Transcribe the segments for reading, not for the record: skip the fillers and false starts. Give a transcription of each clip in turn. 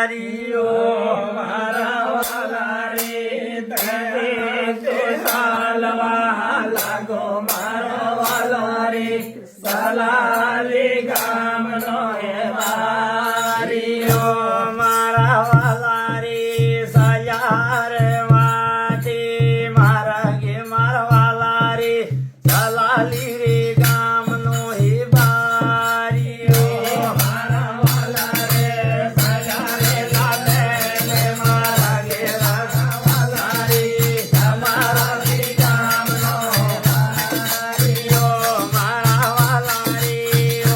વારીઓ મારા વાલા રે તે ચાલવા લાગો મારો વાલો રે સલાલી ગામનો એ વારીઓ મારા વાલા રે સયાર વાટી મારા ગે મારા વાલા રે સલાલી રે ગામનો એ વારીઓ મારા વાલા રે સયારે લાલે ને મારા ગે વાલા રે તમારા રે ગામનો વારીઓ મારા વાલા રે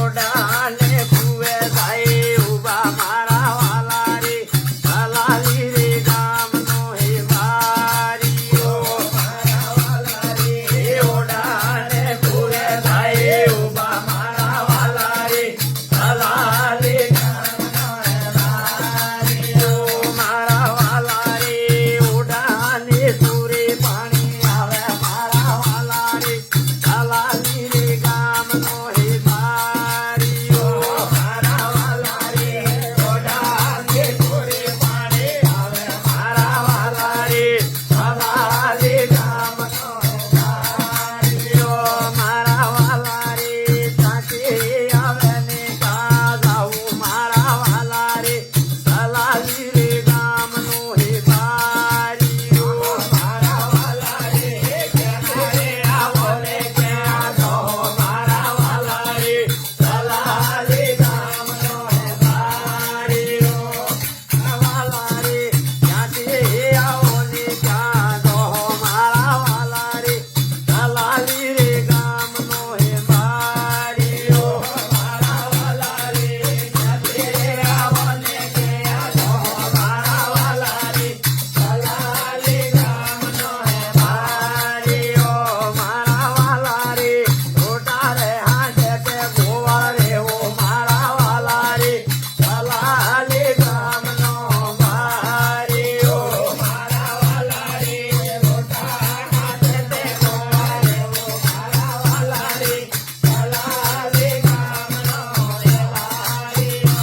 ઓડાને કુવે થાય ઉભા મારા વાલા રે સલાલી રે ગામનો એ વારીઓ મારા વાલા રે ઓડાને કુવે થાય ઉભા મારા વાલા રે સલાલી ગામનો એ વારીઓ મારા વાલા રે ઓડાને સુરે પાણી આવે મારા વાલા રે સલાલી રે ગામનો એ વારીઓ મારા વાલા રે ઓડાને સુરે પાણી આવે મારા વાલા રે સલાલી ગામનો એ વારીઓ મારા વાલા રે સાચે આવે ને કા જાઉં મારા વાલા રે સલાલી રે ગામનો એ વારીઓ મારા વાલા રે ક્યારે આવો ને ક્યાં જાઓ મારા વાલા રે સલાલી ગામનો એ વારીઓ વાલા રે ક્યાંથી આવો ને ક્યાં જાઓ મારા વાલા રે સલાલી રે ગામનો એ વારીઓ મારા વાલા રે ક્યાંથી આવો ને ક્યાં જાઓ મારા વાલા રે સલાલી ગામનો એ વારીઓ મારા વાલા રે રોટા રે હાથે તે ગોવા રે ઓ મારા વાલા રે સલાલી ગામનો વારીઓ મારા વાલા રે રોટા હાથે તે ગોવા રે ઓ મારા વાલા રે સલાલી ગામનો એ વારીઓ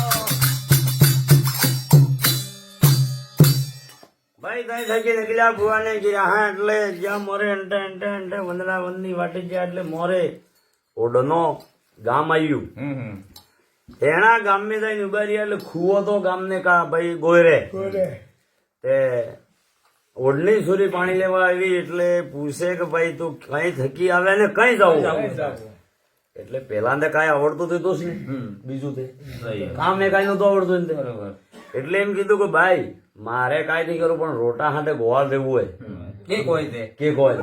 ભાઈ કઈ થકી નીકળ્યા ભુવાને ગયા હા એટલે જ્યાં મોરે અંટે અંટે અંટે વંદના વંદની વાટી ગયા એટલે મોરે ઓડનો ગામ આવ્યું એના ગામમાં જઈને ઉભા રહ્યા એટલે ખુવો તો ગામને કા ભાઈ ગોયરે તે ઓડની સુરી પાણી લેવા આવી એટલે પૂછે કે ભાઈ તું કઈ થકી આવે ને કઈ જવું એટલે પેલા ને કઈ આવડતું તો જ ને બીજું તે કામ એ કઈ નતું આવડતું ને તે. એટલે એમ કીધું કે ભાઈ મારે કઈ નહીં કરવું પણ રોટા હાથે ગોળ દેવું હોય કે કોઈ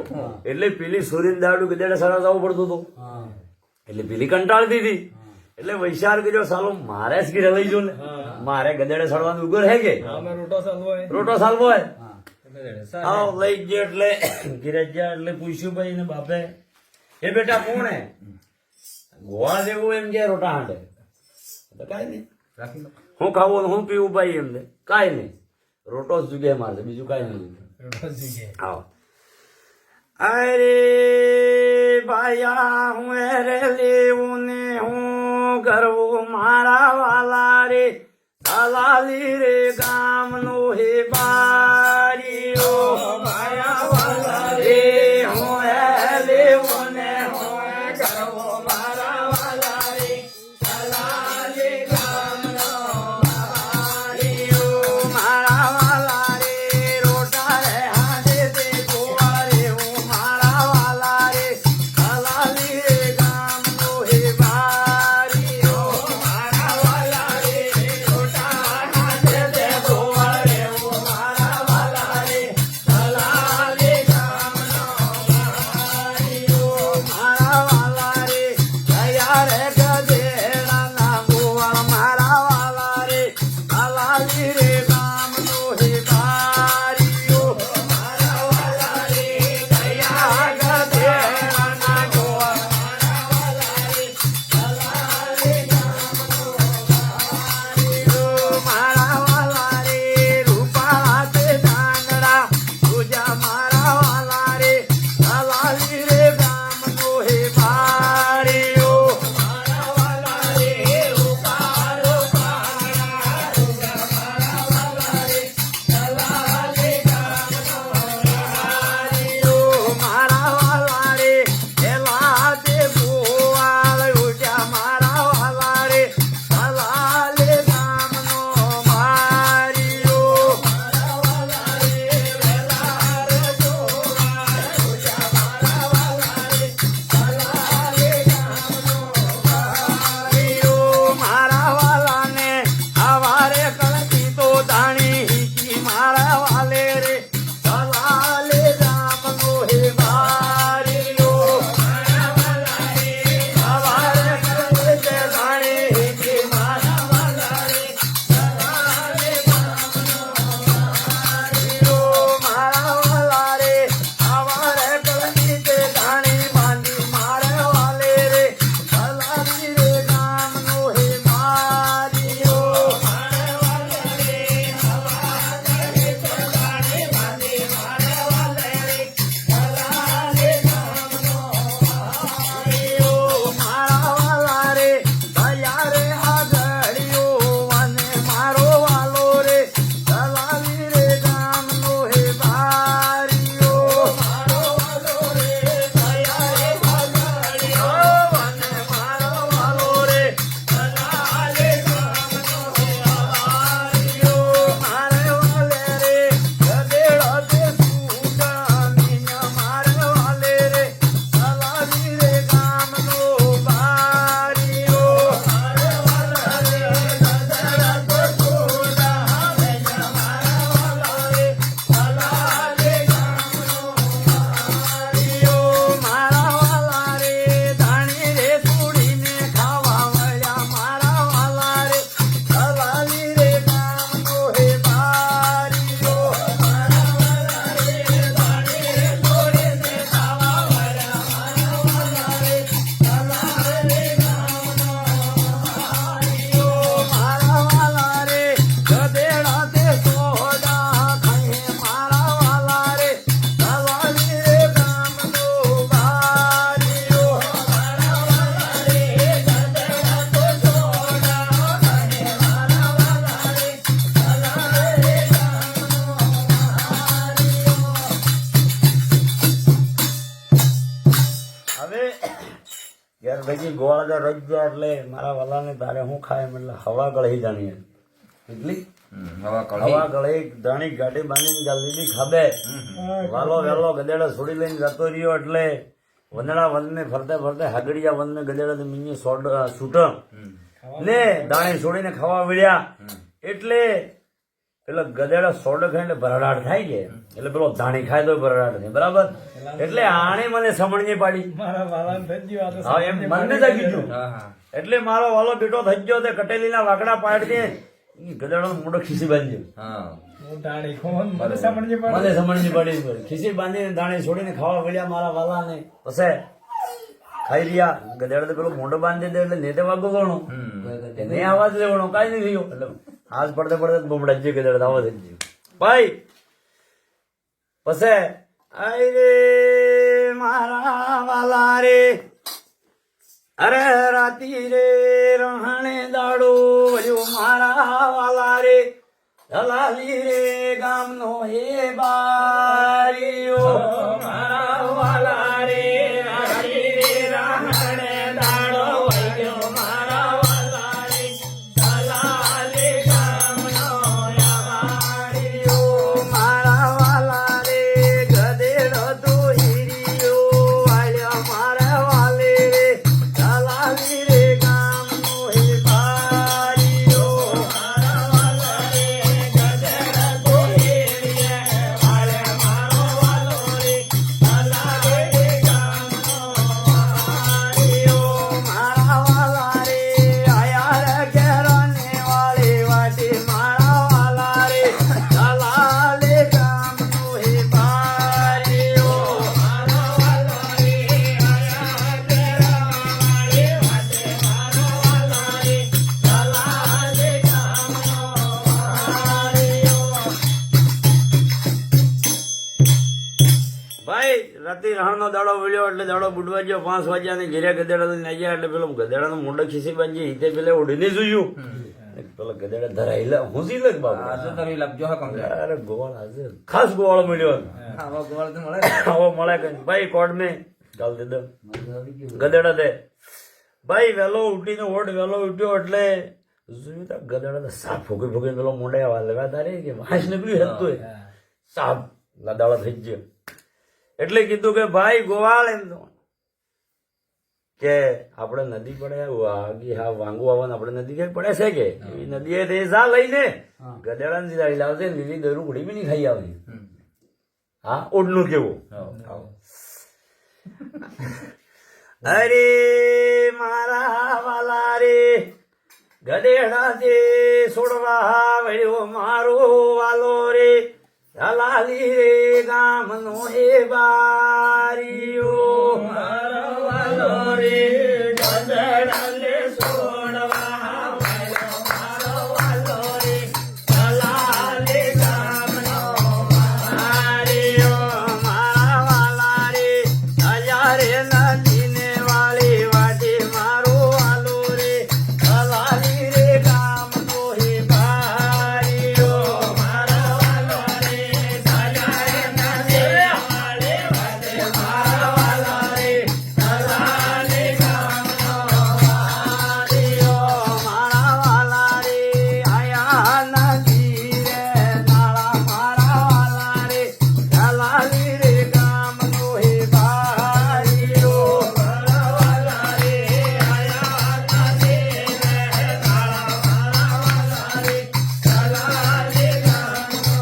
એટલે પેલી સુરીન દાડું ગધેડે સરા જવું પડતું હતું એટલે પેલી કંટાળતી હતી એટલે વૈશાર કર્યો સાલો મારે જ ઘરે લઈ જો ને મારે ગધેડે સડવાનું ઉગર હે કે રોટો સાલવો હોય હા લઈ ગયો એટલે ઘરે ગયા એટલે પૂછ્યું ભાઈ ને બાપે એ બેટા કોણ હે ગોળ દેવું એમ કે રોટા હાંડે કઈ નહીં હું ખાવું હું પીવું ભાઈ એમને કઈ નહીં રોટો જ જુગે મારે બીજું કઈ નહીં આવો અરે ભાયા હું રે લેવું ને હું કરવું મારા વાલા રે સલાલી રે ગામનો હે બારીઓ ભાયા વાલા રે હું લેવું ને હું કરવું મારા વાલા રે સલાલી ગામનો બારીઓ મારા વાલા રે રોટા રે હાથે તે ગોવા રે હું મારા વાલા રે સલાલી રે ગામનો હે બારીઓ મારા વાલા રે રોટા હાથે તે ગોવા રે હું મારા વાલા રે સલાલી પછી ગોળ રજ્યા એટલે મારા વાલાને તારે હું ખાય એમ એટલે હવા ગળી જાણી એટલી હવા ગળી જાણી ગાડી બાંધીને જલ્દી ખાબે વાલો વેલો ગધેડો છોડી લઈને જતો રહ્યો એટલે વંદડા વનને ફરતે ફરતે હાગડિયા વનને ગધેડા મીની છૂટ ને દાણી છોડીને ખાવા મળ્યા એટલે પેલો ગધેડો સોડો ખાય એટલે ભરડાટ થાય છે એટલે પેલો ધાણી ખાય તો ભરડાટ થાય બરાબર એટલે આણે મને સમણની પાડી હા એમ મને જ કીધું એટલે મારો વાલો બેટો થઈ ગયો તે કટેલીના વાકડા પાડી દે ગધેડો મોટો ખીસી બાંધ્યો મને સમણની પાડી ખીસી બાંધીને દાણે છોડીને ખાવા મળ્યા મારા વાલાને પછી ખાઈ રહ્યા ગધેડો તો પેલો મોઢો બાંધી દે એટલે નેતે વાગો ગણો ને આવાજ લેવાનો કાંઈ નહીં થયો એટલે હાથ પડતે પડતે બમડા જ ગધેડો આવો થઈ ગયો ભાઈ પછી આઈ રે મારા વાલા રે અરે રાતી રે રહાણે દાડો વળ્યો મારા વાલા રે દલાલી રે ગામનો હે બારીઓ મારા વાલા રે રાતી રે રહાણે દાડો વળ્યો મારા વાલા રે દલાલી ગામનો બારીઓ મારા વાલા રે ગધેડો તો હીરીઓ વાળ્યો મારા વાલે રે દલાલી રે ગામનો હે બારીઓ મારા વાલા રે ગધેડો તો હીરીએ વાળ્યો મારો વાલો રે દલાલી રે ગામનો બારીઓ મારા વાલા રે આયા રે ઘેરાને વાળી વાટી મારા વાલા રે દલાલી ગામનો હે બારીઓ મારા વાલા રે આયા ઘેરાને વાળી વાટી મારા વાલા રે દલાલી ગામનો બારીઓ ભાઈ રાતે રહાણનો દાડો વળ્યો એટલે દાડો બુડવા ગયો 5 વાગ્યા ને ઘેરે ગધેડા લઈને આવ્યા એટલે પેલો ગધેડાનો મોઢો ખીસી બાંધી હિતે પેલે ઓઢીને જોયું પેલો ગધેડા ધરાઈ લે હુંસી લે બાબુ અરે ગોવાળ હાજર ખાસ ગોવાળ મળ્યો આવો મળે કઈ ભાઈ કોર્ટ મેં ગાલ દે દો ગધેડા દે ભાઈ વેલો ઉઠીને ઓઢ વેલો ઉઠ્યો એટલે જોયું તો ગધેડા તો સાપ ફૂકી ફૂકીને પેલો મોઢે લેવા તારે કે વાંસ નીકળ્યું હતું સાપ લદાળો થઈ ગયો એટલે કીધું કે ભાઈ ગોવાળ એમ તો કે આપણે નદી પડે હા વાંગુ આવવાનું આપણે નદી ક્યાંક પડે છે કે એવી નદી એ રેસા લઈને ગધેડાને જીરાડી લાવશે લીલી દરું ઘડી બી નહીં ખાઈ આવે હા ઓઢનું કેવું અરે મારા વાલા રે ગધેડા તે છોડવા વળ્યો મારો વાલો રે દલાલી રે ગામનો હે બારીઓ મારો વાલો રે ગધેડાને છોડવા વળ્યો મારો વાલો રે દલાલી ગામનો બારીઓ મારા વાલા રે દયા રે નદીને વાળી વાટી મારો વાલો રે દલાલી રે ગામનો હે બારીઓ મારા વાલો રે દયા રે નદીને વાળી વાટી મારા વાલો રે દલાલી ગામનો બારીઓ મારા વાલા રે આયા નદી રે નાળા મારા વાલા રે દલાલી રે ગામનો હે બારીઓ મારા વાલા રે આયા નદી રે નાળા મારા વાલા રે દલાલી ગામનો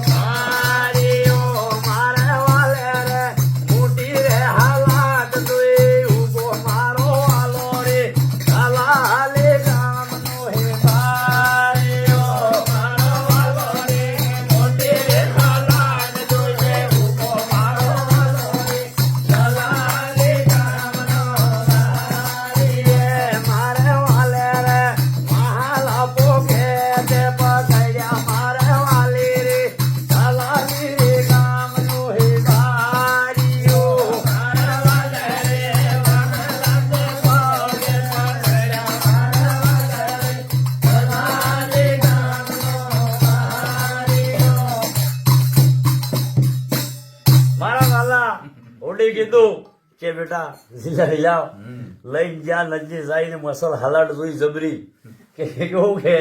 બારીઓ મારા વાલે રે મોટી રે હાલાત જોઈ ઉભો મારો વાલો રે દલાલી ગામનો હે બારીઓ મારો વાલો રે મોટી રે હાલાત જોઈ ઉભો મારો વાલો રે દલાલી ગામનો બારીએ મારે વાલે રે મહાલા પોકે તે પકડ્યા મારે વાલી રે દલાલી રે ગામનો હે બારીઓ મારા વાલે રે મહાલા પોકે પકડ્યા મારા વાલે રે દલાલી ગામનો બારીઓ મારા વાલા ઓડી કીધું કે બેટા જિલ્લા લાવ લઈને જ્યાં નજી જઈને મસલ હલાડ જોઈ જબરી કે કેવું કે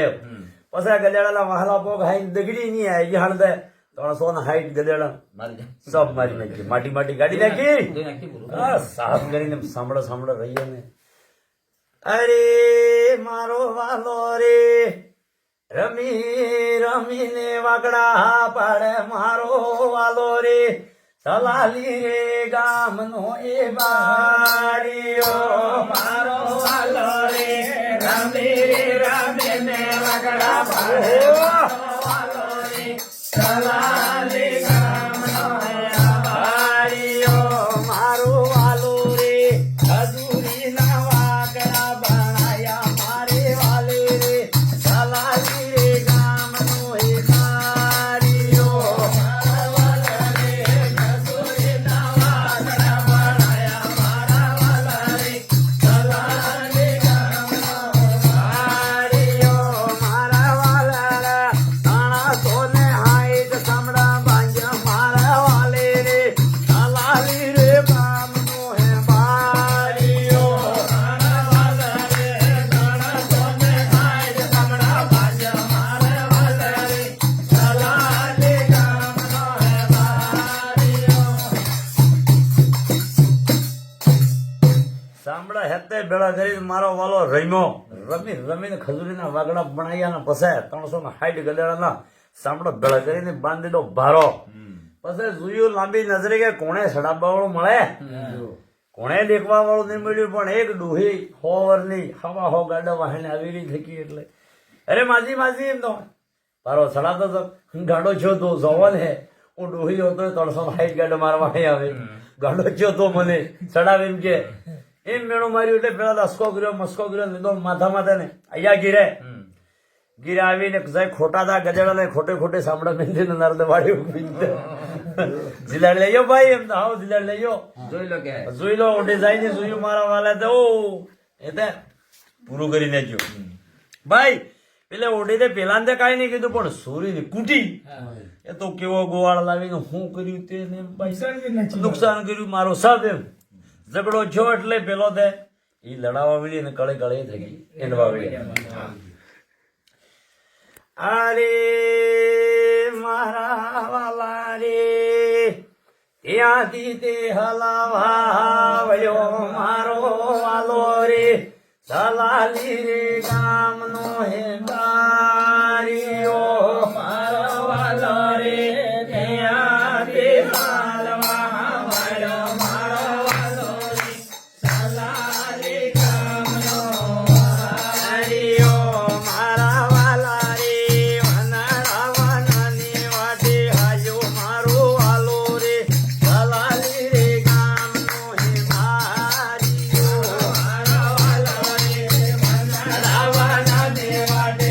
પછી ગધેડાના વહાલા પોગ હાઈ દગડી નહીં આવી ગયા હણ દે 300 ના હાઈટ ગધેડા સબ મારી નાખી માટી ગાડી નાખી સાફ કરીને સાંભળો રહીએ ને અરે મારો વાલો રે રમીને વાગડા પાડે મારો વાલો રે સલાલી રે ગામનો એ બારીઓ મારો વાલો રે રમીને વાગડા પાડે વાલો રે સલાલી ગામનો એ બારીઓ મારો વાલો રે હજુરી ના વાગડા બનાયા મારે વાલે રે સલાલી રે ગામનો એ બારીઓ સાંભળા હેતે ભેળા કરી મારો વાલો રમીને ખજૂરીના વાગડા બનાવ્યા ને પછી 360 ગધેડાના સાંભળો ભેળા કરીને બાંધી દો ભારો પછી જોયું લાંબી નજરે કે કોણે સડાબા વાળું મળે કોણે દેખવા વાળું નહીં મળ્યું પણ એક ડૂહી 100 વર્ષની હવા હો ગાડા વાહને આવી રહી થકી એટલે અરે માજી એમ તો તારો સડાતો તો ગાડો છો તો જવાન હે હું ડૂહી હતો 360 ગાડા મારવા નહીં આવે ગાડો છો તો મને સડાવે એમ કે એમ મેળો માર્યું એટલે પેલા મસ્કો કર્યો લીધો માથા ને અહીંયા ગીરે આવીને ખોટા હતા ગજેડા ને ખોટે સાંભળા મેંદી ને નારદ વાળી જિલ્લા લઈ જાઓ ભાઈ એમ તો આવો જિલ્લા લઈ જાઓ જોઈ લો ડિઝાઇન જોયું મારા વાલા તો એ તે પૂરું કરી નાખ્યો ભાઈ પેલે ઓઢી પેલા ને કઈ નહીં કીધું પણ સોરી કુટી એ તો કેવો ગોવાળ લાવીને હું કર્યું તેને નુકસાન કર્યું મારો સાહેબ એમ ઝઘડો છો એટલે પેલો તે ઈ લડાવા વળી ને કળે થઈ ગઈ એનવા વળી અરે મારા વાલા રે ત્યાંથી તે હલાવા વળ્યો મારો વાલો રે સલાલી રે ગામનો હે બારીઓ મારો વાલો રે ત્યાંથી હલાવા વળ્યો મારો વાલો રે સલાલી ગામનો બારીઓ મારા વાલા રે વનારાવનાની વાટે હાલ્યો મારો વાલો રે સલાલી રે ગામનો હે બારીઓ મારા વાલા રે વનારાવનાની વાટે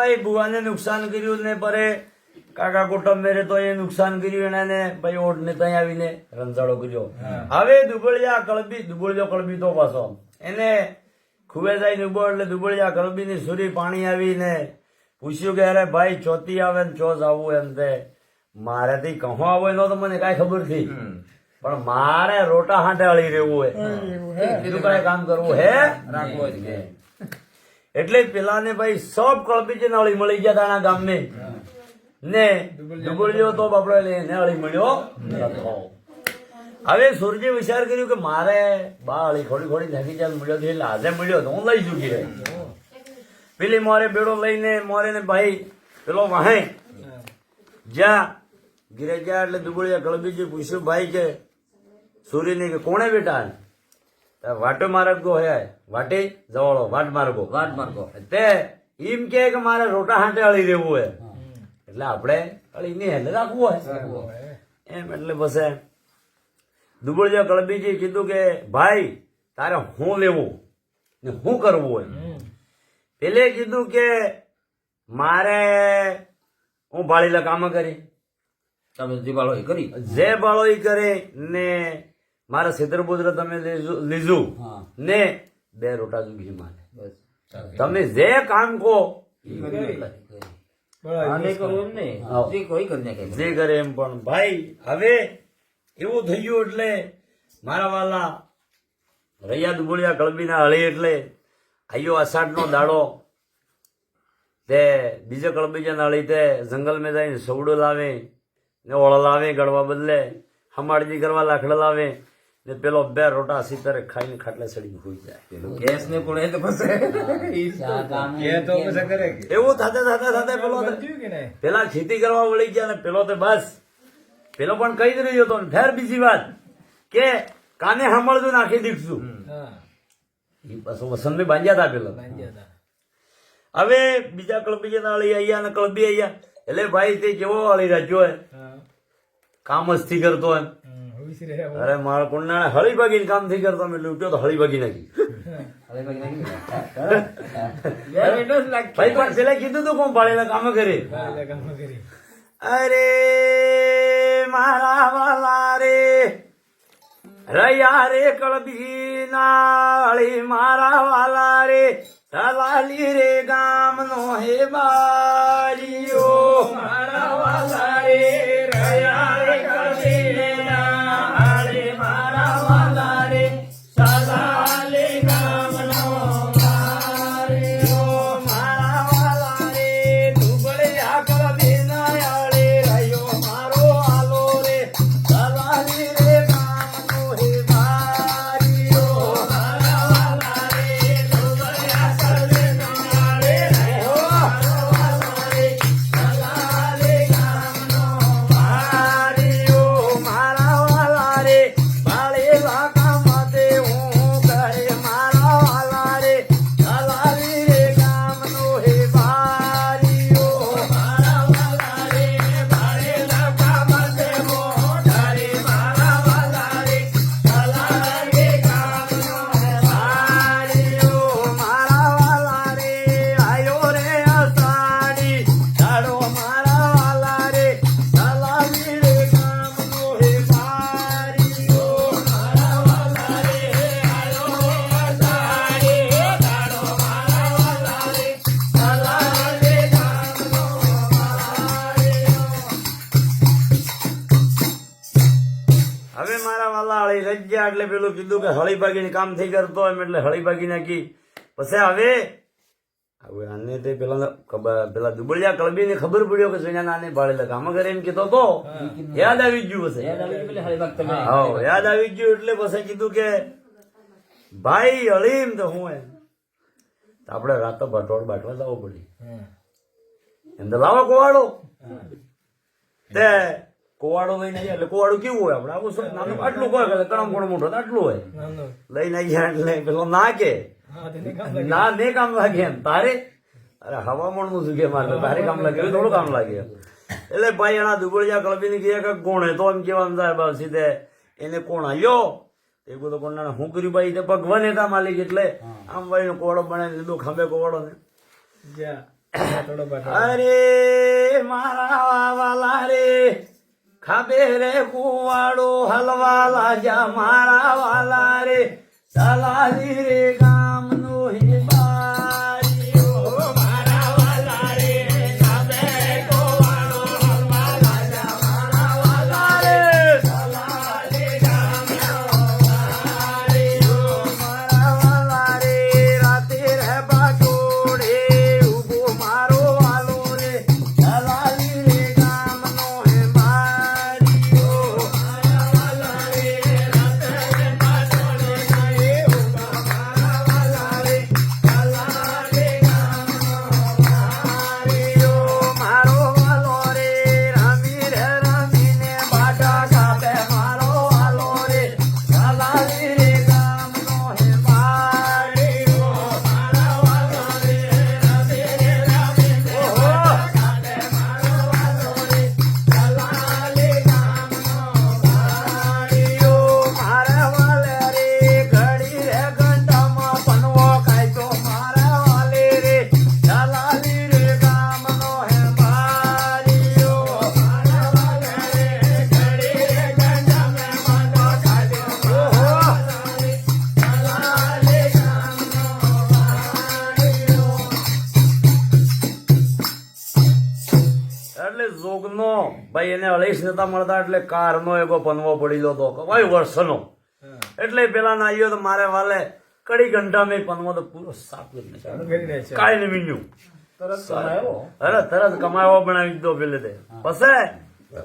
ભાઈ ભુવાને નુકસાન કર્યું ને પરે કાકા કુટુંબ મેરે તો એ નુકસાન કર્યું એને ભાઈ ઓઢ ને ત્યાં આવીને રંજાડો કર્યો. હવે દુબળિયો કળબી તો પાછો એને ખુબે જાય દુબળ એટલે દુબળિયા કળબી ની સુરી પાણી આવીને પૂછ્યું કે અરે ભાઈ ચોથી આવે ને ચોથ આવું એમ તે મારેથી કહો આવો એનો તો મને કઈ ખબર નથી, પણ મારે રોટા હાંટે અળી રહેવું હોય, બીજું કઈ કામ કરવું હે રાખવો જ. એટલે પેલા ને ભાઈ સબ કળબી છે ને અળી મળી ગયા તાના ગામ ને દુબળિયો તો બાપડો એને અળી મળ્યો નતો. હવે સૂરજે વિચાર કર્યું કે મારે બા અળી ખોડી ખોડી થાકી જાય મળ્યો એટલે આજે મળ્યો તો હું લઈ ચૂકી રહે. પેલી મોરે બેડો લઈને મોરે ને ભાઈ પેલો વાહે જ્યાં ઘીરે ગયા એટલે દુબળિયા કળબીજી પૂછ્યું ભાઈ કે સૂર્યને કે કોણે બેટા વાટો માર્ગો હે વાટે જવાળો વાટ માર્ગો તે એમ કે મારે રોટા હાંટે અળી રહેવું હોય એટલે આપણે અળી નહીં એટલે રાખવું હોય એમ. એટલે પછી દુબળિયા કળબીજી કીધું કે ભાઈ તારે હું લેવું ને શું કરવું હોય. પેલે કીધું કે મારે હું ભાળીલા કામ કરી જે બાળો કરે ને મારે છેતરબુદ્ર તમે લીધું ને 2 રોટા જુગી મારે તમે જે કામ કહો જે કરે એમ. પણ ભાઈ હવે એવું થઈ ગયું એટલે મારા વાલા રૈયા દુબળિયા કળબીના હળી એટલે આયો 8નો દાડો તે બીજા કળબીજા હળી તે જંગલ માં જઈને સવડો લાવે ને ઓળ લાવે ગળવા બદલે હમાડજી કરવા લાકડા લાવે ને પેલો 2 રોટા સીતરે ખાઈને ખાટલે ચડીને હોઈ જાય. ગેસ ને પડે તો એવું થતા પેલો પેલા ખેતી કરવા વળી ગયા ને પેલો તો બસ પેલો પણ કહી જ રહ્યો હતો ને ફેર બીજી વાત કે કાને સાંભળતું નાખી દીધું પાછું વસંત બાંધ્યા હતા પેલો. હવે બીજા કળબીજા અળી આયા ને કળબી આયા એટલે ભાઈ તે કેવો અળી રાખ્યો કામ જ થી કરતો એમ. અરે મારા કુંડા હળી ભાગીને કામ થી કરતો એટલે ઉઠ્યો તો હળી ભાગી નાખી. ભાઈ પણ પેલા કીધું તું કોણ ભાડેલા કામ કરે. અરે મારા વાલા રે રૈયા રે કળબી ના અળી મારા વાલા રે સલાલી રે ગામ નો હે બારીઓ મારા વાલા રે રૈયા રે કળબી ના અળી મારા વાલા રે સલાલી ગામ નો બારીઓ મારા વાલા રે દુબળિયા કળબી ના અળી રૈયો મારો આલો રે સલાલી રે ગામ નો હે બારીઓ મારા વાલા રે દુબળિયા કળબી ના અળી રૈયો મારો આલો રે સલાલી ગામ નો બારીઓ મારા વાલા રે બાળેલા કામ તે હું કરે મારા વાલા રે સલાલી રે ગામ નો હે બારીઓ મારા વાલા રે બાળેલા કામ તે હું કરે મારા વાલા રે સલાલી રે ગામ નો હે બારીઓ મારા વાલા રે આયો રે અષાઢી દાડો મારા વાલા રે સલાલી રે ગામ નો હે બારીઓ મારા વાલા રે આયો રે અષાઢી દાડો મારા વાલા રે સલાલી રે ગામ નો બારીઓ. હવે મારા વાલા હળી રજ્યા એટલે પેલું કીધું કે હળી ભાગીને કામ થઈ કરતો એમ એટલે હળી ભાગી નાખી. પછી હવે આને તે પેલા દુબળિયા કળબી ને ખબર પડ્યો કે સોના નાને ભાડેલા કામ કરે એમ કીધો તો યાદ આવી ગયું હશે. યાદ આવી ગયું એટલે પછી કીધું કે ભાઈ હળીમ તો હું એમ આપડે રાતો ભટોળ બાટવા જવું પડે એમ તો લાવો કોવાડો તે કોવાડો લઈને આવ્યા એટલે કોવાડું કેવું હોય આપડે આવું નાનું આટલું કોઈ કણમ કોણ મોટો આટલું હોય લઈને આવ્યા એટલે પેલો ના કે ના ને કામ લાગે એમ તારે અરે હવામાન નું શું કે મારે તારે કામ લાગે એવું થોડું કામ લાગે એટલે ભાઈ એના દુબળિયા કળબી ને કહે કે કોણ હે તો એમ કેવાનું થાય બસ સીધે એને કોણ આવ્યો એ બધો કોણ શું કર્યું ભાઈ ભગવાન હતા માલિક એટલે આમ ભાઈ કોવાડો બનાવી લીધો ખંભે કોવાડો ને અરે મારા વાલા રે ખાબે રે કુવાડો હલવા લાજા મારા વાલા રે સલાલી રે ગામ નો હિબારીઓ મારા વાલા રે ખાબે કુવાડો હલવા લાજા મારા વાલા રે સલાલી ગામ નો હિબારીઓ મારા વાલા રે રાતે રે બાટોડે ઉભો મારો વાલો રે સલાલી રે ગામ નો હિબારીઓ મારા વાલા રે રાતે રે બાટોડે ઉભો મારા વાલા રે સલાલી ગામ નો હિબારીઓ મારો વાલો રે રમીને બાટા કાપે મારો વાલો રે સલાલી રે ગામ નો હિબારીઓ મારા વાલો રે રમીને બાટા કાપે મારો વાલો રે સલાલી ગામ નો હિબારીઓ મારા વાલે રે ઘડી રે ઘંટામાં પનવો ખાઈતો મારા વાલે રે સલાલી રે ગામ નો હિબારીઓ મારા વાલે રે ઘડી રે ઘંટામાં પનવો ખાઈતો મારા વાલે સલાલી ગામ નો હિબારીઓ એટલે જોગનો ભાઈ એને 28 નતા મળતા એટલે કારનો એકો પનવો પડેલો તો કઈ વર્ષનો એટલે પેલા ના આવ્યો તો મારે વાલે કડી ઘંટા મેં પનવો તો પૂરો સાફ કરી નાખ્યો કાંઈ નહીં મીન્યું અરે તરત કમાવો બનાવી દીધો પેલે તે પછી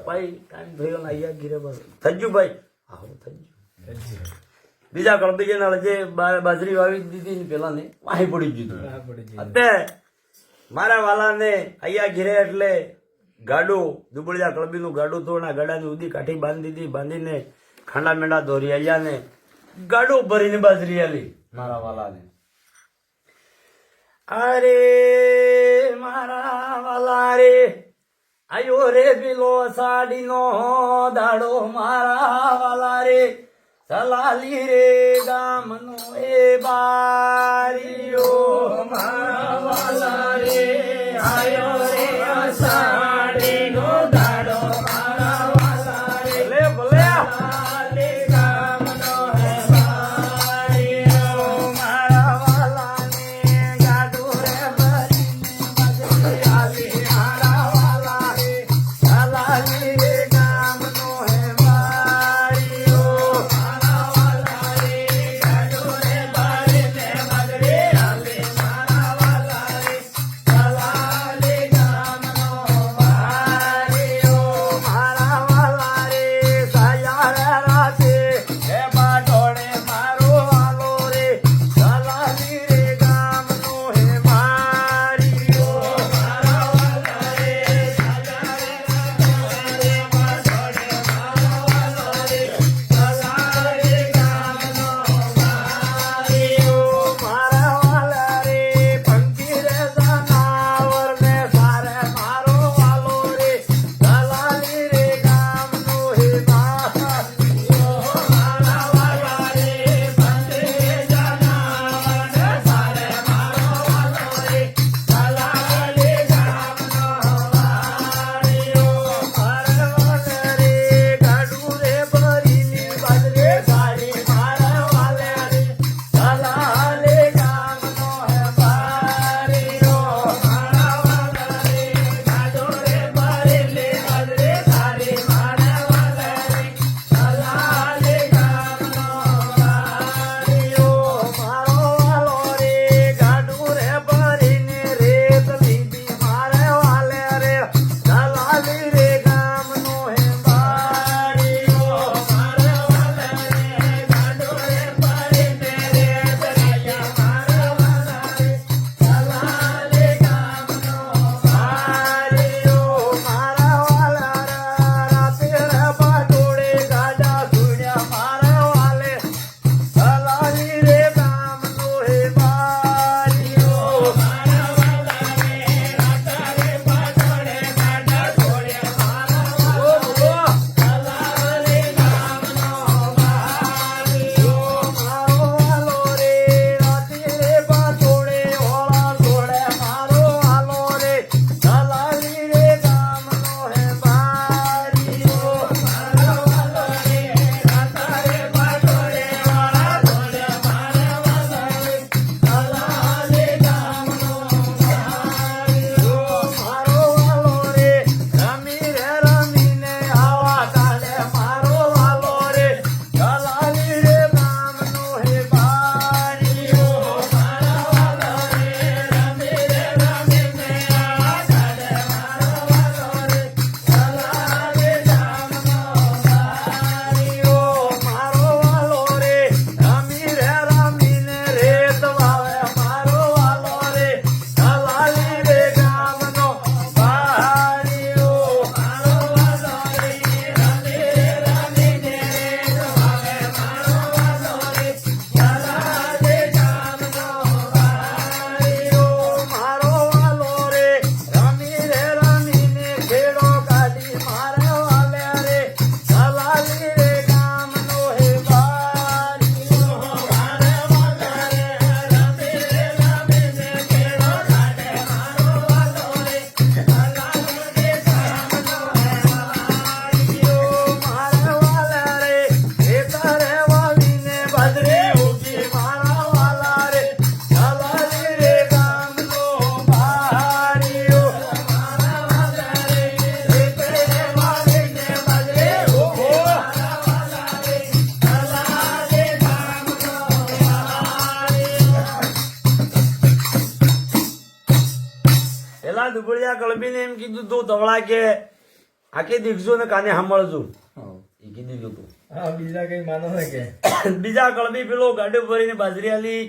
ભાઈ ટાઈમ થયો ને અહીંયા ઘીરે બસ થઈ ગયું ભાઈ આવો થઈ ગયું બીજા કળબીજીના જે બાજરી વાવી દીધી ને પેલા ને વાહી પડી ગયું અત્યારે મારા વાલાને અહીંયા ઘીરે એટલે ગાડું દુબળિયા કળબીનું ગાડું તોડના ગાડાની ઉદી કાઠી બાંધી દીધી બાંધીને ખાંડા મેંડા દોરી આવ્યાને ગાડું ભરીને બાજરી આલી મારા વાલાને અરે મારા વાલા રે આયો રે પેલો સાડીનો દાડો મારા વાલા રે સલાલી રે ગામનો એ બારીઓ મારા વાલા રે આયો રે સાડીનો દાડો મારા વાલા રે ભલે ભલે સલાલી ગામનો એ બારીઓ મારા વાલાને ગાડું રે ભરીને બાજરી આલી મારા વાલા રે સલાલી રે ગામનો એ બારીઓ મારા વાલા રે ગાડું રે ભરીને બાજરી આલી મારા વાલા રે સલાલી ગામનો મારા દુબળિયા કળબીને એમ કીધું તું તવળા કે આખી દીખજો ને કાને સાંભળજો એ કીધું તું બીજા કઈ માનો ને કે બીજા કળબી પેલો ગાડો ભરીને બાજરી આલી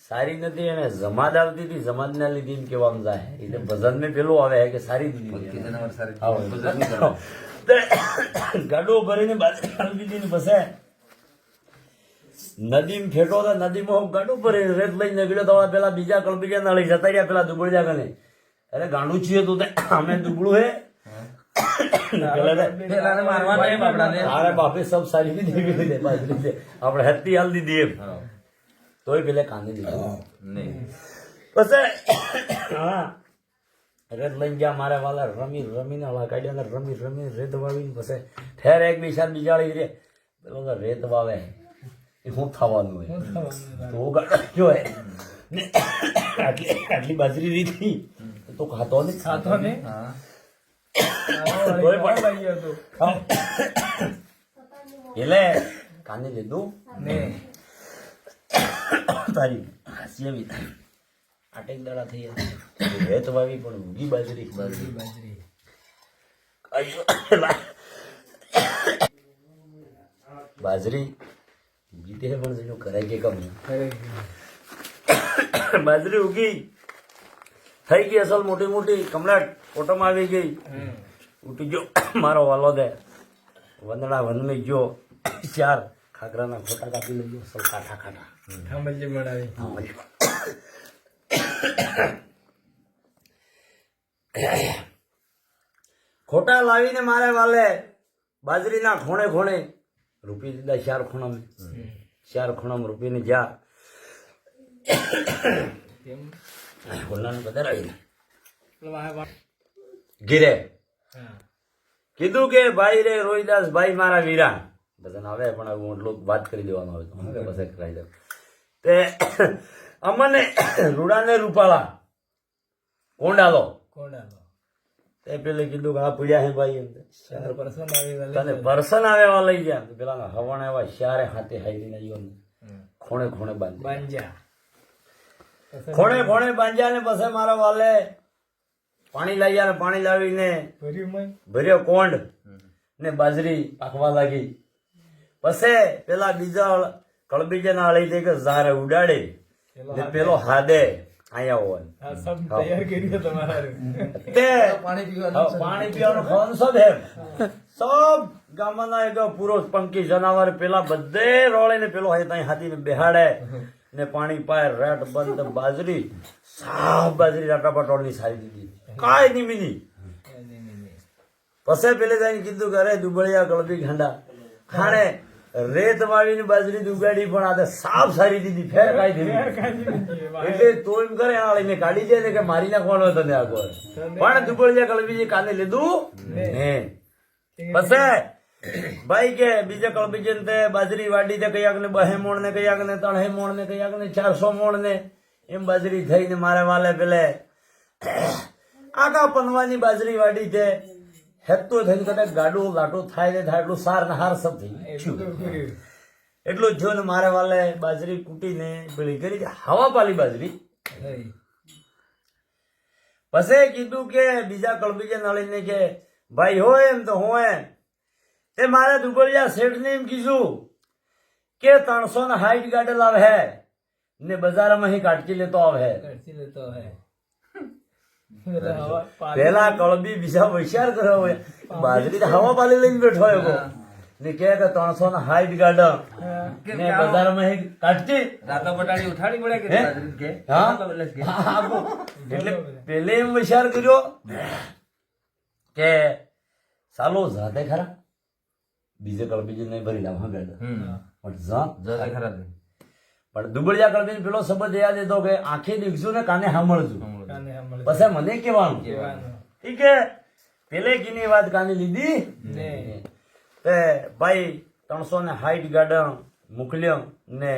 સારી નથી એને જમાદ આવતી હતી જમાદ ના લીધી એમ કેવામાં જાય એટલે ભજન મેં પેલો આવે કે સારી દીધી ગાડો ભરીને બાજરી આલી દીધી ને પછી નદીમાં ફેટો તો નદીમાં ગાડો ભરી રેત લઈને નીકળ્યો તો પેલા બીજા કળબીજા નાળી જતા રહ્યા પેલા દુબળિયા કને અરે ગાંડું છીએ તું અમે દુબળું હે અરે બાપે સબ સારી દીધી બાજરી છે આપણે હત્તી હાલ દીધી એમ તોય પેલે કાંદી દીધી પછી હા રેત લઈને ગયા મારે વાલા રમીને હળા કાઢ્યા રમી રેત વાવીને પછી ઠેર એક બિશાર બીજાળી રે પેલો રેત વાવે એ શું થવાનું હોય તો ગાડો આટલી બાજરી દીધી તો ખાતો ને એટલે કાંદી લીધું તારી હાસી આવી આટેક દાડા થઈ રેત વાવી પણ ઊંઘી બાજરી બાજરી ઉગી તે પણ જેનું કરાય કે કમ બાજરી ઉગી થઈ ગઈ અસલ મોટી કમલાટ ઓટોમાં આવી ગઈ ઉઠી ગયો મારો વાલો દે વંદડા વનમી ગયો 4 ખાખરાના ખોટા કાપી લઈ ગયો સૌ ખાટા ખોટા લાવીને મારે વાલે બાજરીના ખૂણે રૂપી દીધા 4 ખૂણામાં રૂપીને જા ગીરે કીધું કે ભાઈ રે રોહિદાસ ભાઈ મારા વીરા બધા આવે પણ હું એટલું વાત કરી દેવાનું આવે પછી કરાઈ દઉં તે અમને રૂડાને રૂપાળા કોંડાલો તે પેલે કીધું કે આ પીડ્યા હે ભાઈ તને પર્સન આવેવા લઈ ગયા પેલા હવણ એવા શારે હાથે હાઈરીને આવ્યો ખૂણે બાંધ્યા ખૂણે બાંધ્યા ને પછી મારા વાલે પાણી લઈ ગયા પાણી લાવીને ભર્યો કોંડ ને બાજરી પાકવા લાગી પછી પેલા બીજા કળબીજા ના લઈ દે કે ઝારે ઉડાડે ને પેલો હાદે આયા હોય પાણી પીવાનું ખાવાનું સબ હે સબ ગામના એક પૂરો પંકી જનાવર પેલા બધે રોળે ને પેલો હાથી બેહાડે ને પાણી પાય રેટ બંધ બાજરી સાફ બાજરી રાટા પટોળની સારી દીધી કાંઈ નહીં મિની પછી પેલે જઈને કીધું કે અરે દુબળિયા કળબી ઘાંડા ખાણે રેત વાવીને બાજરી દુગાડી પણ આ સાફ સારી દીધી ફેર કાઢી દીધી એટલે તો એમ કરે મેં કાઢી દે ને કે મારી નાખવાનો તને આગળ પણ દુબળિયા કળબીજી કાને લીધું ને પછી ભાઈ કે બીજા કળબીજી તે બાજરી વાડી દે કયાક ને 2 મોણ ને કયાક ને 3 મોણ ને કયાક ને 400 મોણ ને એમ બાજરી થઈને મારે વાલે પેલે આખા પનવાની બાજરી વાડી છે હેતો થઈને કદાચ ગાડું ગાટું થાય ને થાય એટલું સાર ને હાર સબ થઈ એટલું જો ને મારે વાલે બાજરી કૂટીને પેલી કરી હવા પાલી બાજરી પછી કીધું કે બીજા કળબીજે નળીને કે ભાઈ હોય એમ તો હોય તે મારે દુબળિયા શેઠને એમ કીધું કે 360 ગાડલ આવે હે ને બજારમાં ही કાટકી લેતો આવે પેલા કળબી બીજા વિચાર કર્યો હોય બાજરી હવા પાલી લઈને બેઠો હોય ને કે 360 ગાડા ને બજારમાં ही કાટકી રાતો બટાડી ઉઠાડી પડે કે એટલે પેલે એમ વિચાર કર્યો કે ચાલો જાતે ખરા બીજે કળબી નહીં ભરી લાવ હા ગાડા પણ જાતે ખરા પણ દુબળિયા કળબી પેલો શબ્દ યાદ હતો કે આંખે દીખશું ને કાને સાંભળશું પછી મને કેવાનું ઠીક હે પેલે કીની વાત કાને લીધી તે ભાઈ 360 ગાડા મોકલ્યો ને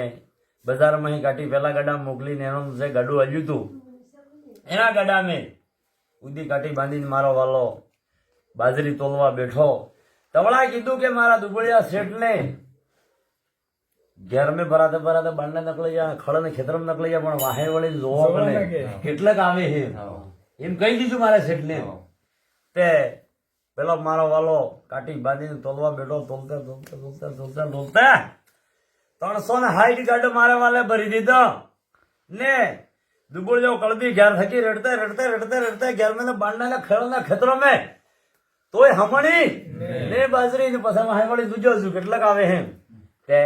બજારમાં કાઢી પેલા ગાડા મોકલીને એનું જે ગાડું આવ્યું હતું એના ગાડા મેં ઉદી કાઢી બાંધીને મારો વાલો બાજરી તોલવા બેઠો તવળા કીધું કે મારા દુબળિયા શેઠને ઘેર મેં ભરાતે બાંડને નકળી જાય ખડ ને ખેતર નકળી જાય પણ વાહે વળી જોવા પડે કેટલાક આવે છે એમ કહી દીધું મારા શેઠને. તે પેલો મારો વાલો કાટી બાંધીને તોલવા બેઠો, તોલતા 360 ગાડો મારે વાલે ભરી દીધો ને दुबुल जो कलबी घर थकी रटते रटते रटते रटते घर में बांधना खेलना खेतरों में तो हमणी ने बाजरी ने पसा में वाली दूजो जु કેટલાક આવે હે તે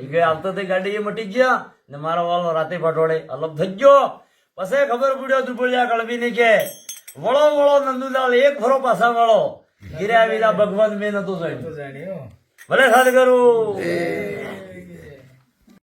ઈ કે આવતો તે ગાડી એ મટી ગયા ને મારો વાલો રાતે પટોળે અલગ થઈ ગયો. પછી ખબર પડ્યો દુબુલિયા કળબી ને કે વળો વળો નંદુલાલ એક ફરો પાછા વળો ગિરા વિલા ભગવાન મેં નતું જોયું. ભલે સાદ કરું.